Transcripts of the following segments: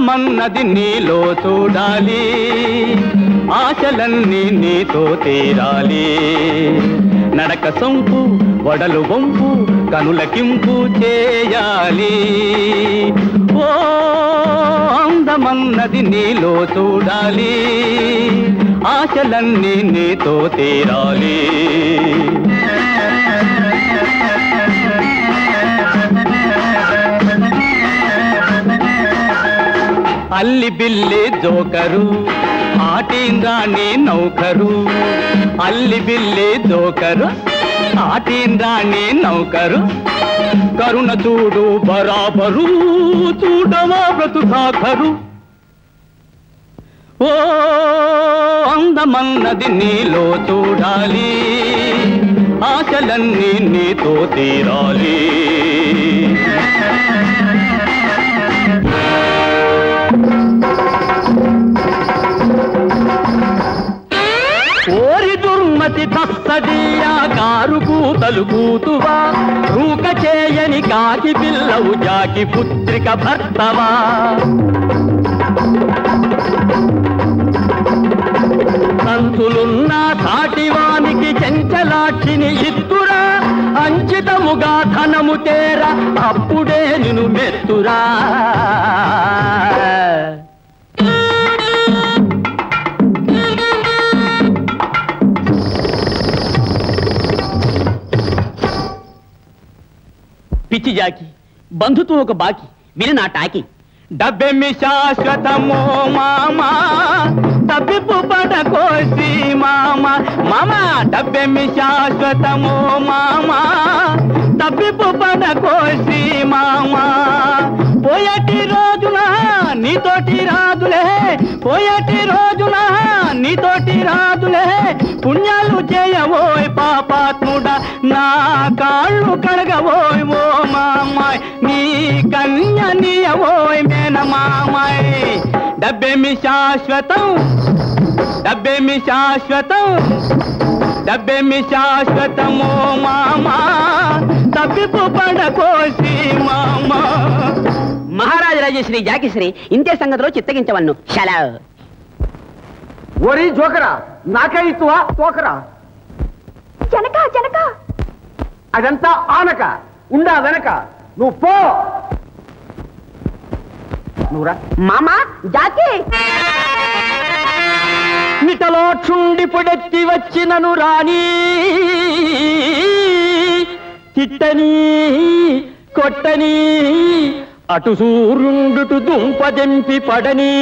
అందమన్నది నీలో చూడాలి, ఆశలన్నీ నీతో తీరాలి. నడక సొంపు వడలు వంపు కనులకింపు చేయాలి. ఓ అందమన్నది నీలో చూడాలి, ఆశలన్నీ నీతో తీరాలి. అల్లి బిల్లి జోకరు ఆటింద్రాణి నౌకరు, అల్లి బిల్లి జోకరు ఆటింద్రాణి నౌకరు. కరుణ చూడు బరాబరు చూడవా బ్రతుకాఖరు. ఓ అందమన్నది నీలో చూడాలి, ఆశలన్నీ నీతో తీరాలి. ఓరి దుర్మతి తస్తడియా కారు కూతలు కూతువా, రూక చేయని కాకి పిల్లవు జాకి పుత్రిక భర్తవా. సంతులున్న సాటివానికి చెంచలాక్షిని ఇత్తురా, అంచితముగా ధనము తేరా అప్పుడే నిన్ను మెత్తురా. పిచ్చి జాకి బంధుతో ఒక బాకి విని నా టాకి. డబ్బెమ్మి శాశ్వతమో మామా తప్పిపు పడకోసి మామా, మామా డబ్బెమ్మి శాశ్వతమో మామా తప్పిపు పడకోసి మామా. పోయటి రోజున నీతోటి రాదులే, పోయటి రోజున నీతోటి రాదులే. పుణ్యాలు చేయవోయ్ పాపాత్ముడా, నా కాళ్ళు కడగవోయ్ ఓ మామాయ్, నీ కన్య నీయవోయ్ మేనమామాయ్. డబ్బేమి శాశ్వతం, డబ్బేమి శాశ్వతం, డబ్బేమి శాశ్వతమో మామా తప్పిపు పడకోసి మామా. మహారాజు రాజశ్రీ జాకిశ్రీ ఇంతే సంగతిలో చిత్తగించవన్ను. శలా ఓరి జోకరా, నాకే ఇస్తువా తోకరా. జనక జనక అదంతా ఆనక ఉండా వెనక, నువ్వు పో. నువ్వురా మామా జాకి. మిటలో చుండి పొడెత్తి వచ్చినను రాణి, తిట్టని కొట్టని అటు సూర్యుండుటు దుంపదెంపి పడని,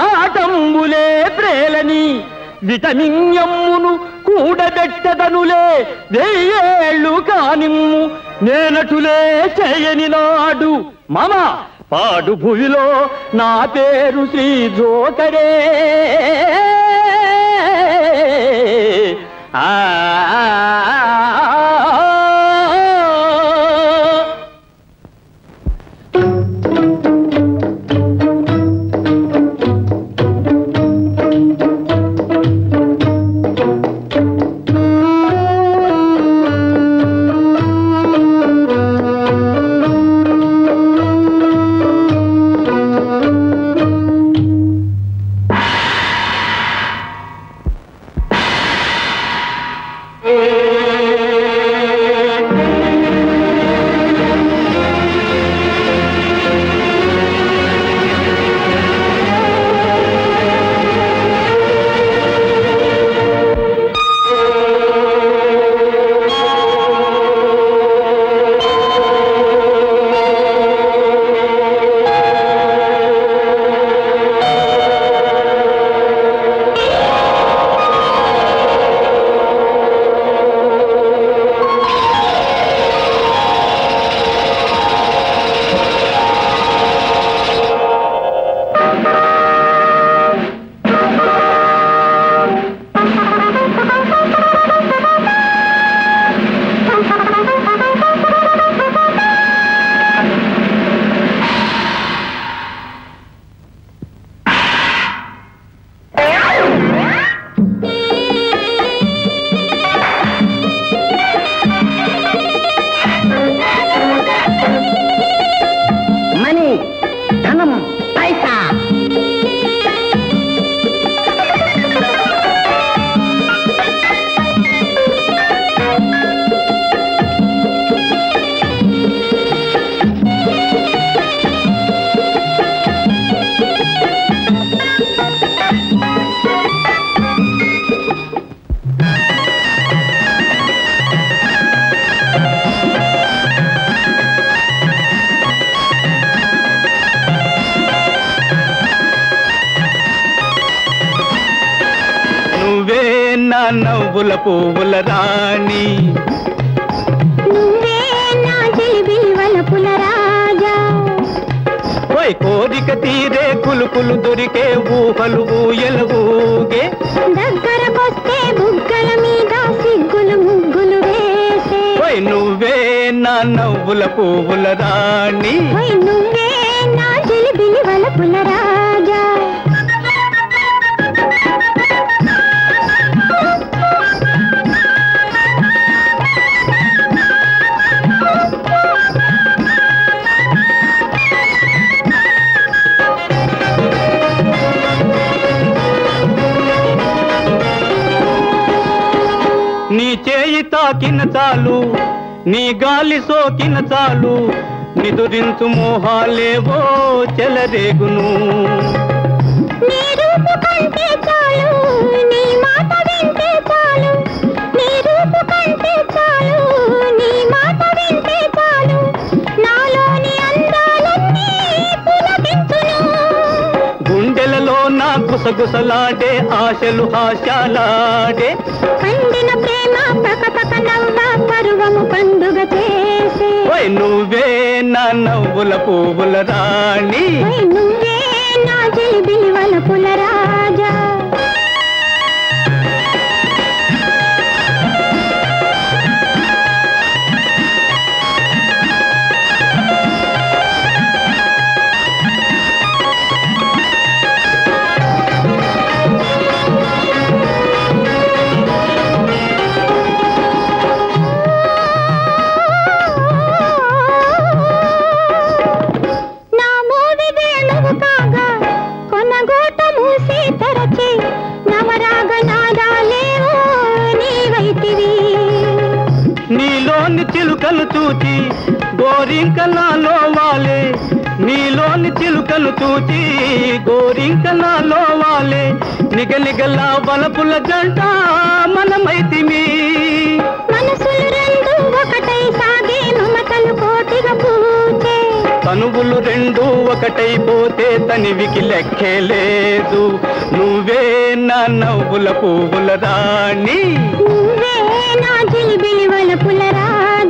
ఆటంబులే ప్రేలని విటమిన్యమ్మును కూడబెట్టదనులే. వెయ్యేళ్ళు కానిమ్ము నేనటులే చేయని నాడు మమ పాడు భూమిలో నా పేరు శ్రీ జోకరే. నా నవ్వుల పువ్వుల రాణి, నువ్వే నా జిలిబిలి వలపుల రాజా. ఓయ్ కోరిక తీరే కులుకులు దొరికే ఊహలు ఊయలవుగే, దగ్గరకొస్తే బుగ్గల మీద సిగ్గులు ముగ్గులు వేసే. ఓయ్ నువ్వే నా నవ్వుల పువ్వుల రాణి, ఓయ్ నువ్వే నా జిలిబిలి వలపుల రాజా. నీ చేయి తాకిన చాలు, నీ గాలి సోకిన చాలు, నిదురించు మోహాలేవో చెలరేగును. నీ రూపు కంటే చాలు, నీ మాట వింటే చాలు, నీ రూపు కంటే చాలు, నీ మాట వింటే చాలు, నాలోని అందాలన్నీ పులకించును. గుండెలలో నా గుసగుసలాడే ఆశలు హాస్యాలాడే, పండిన ప్రేమ పకపక నవ్వ పరువము పండుగ చేసే. ఓయ్ నువ్వే నా నవ్వుల పువ్వుల రాణి, ఓయ్ నువ్వే నా జిలిబిలి వలపుల రాజా. నీలోని చిలుకలు చూచి గోరింక నాలో వాలే, నీలోని చిలుకలు చూచి గోరింక నాలో వాలే, నిగనిగలా వలపుల జంట మనమైతిమి. మనసులు రెండు ఒకటై సాగే మమతలు కోటిగా పూచే, తనువులు రెండు ఒకటైపోతే తనివికి లెక్కే లేదు. నువ్వే నా నవ్వుల పువ్వుల రాణి, నువ్వే నా జిలిబిలి వలపుల రాజా.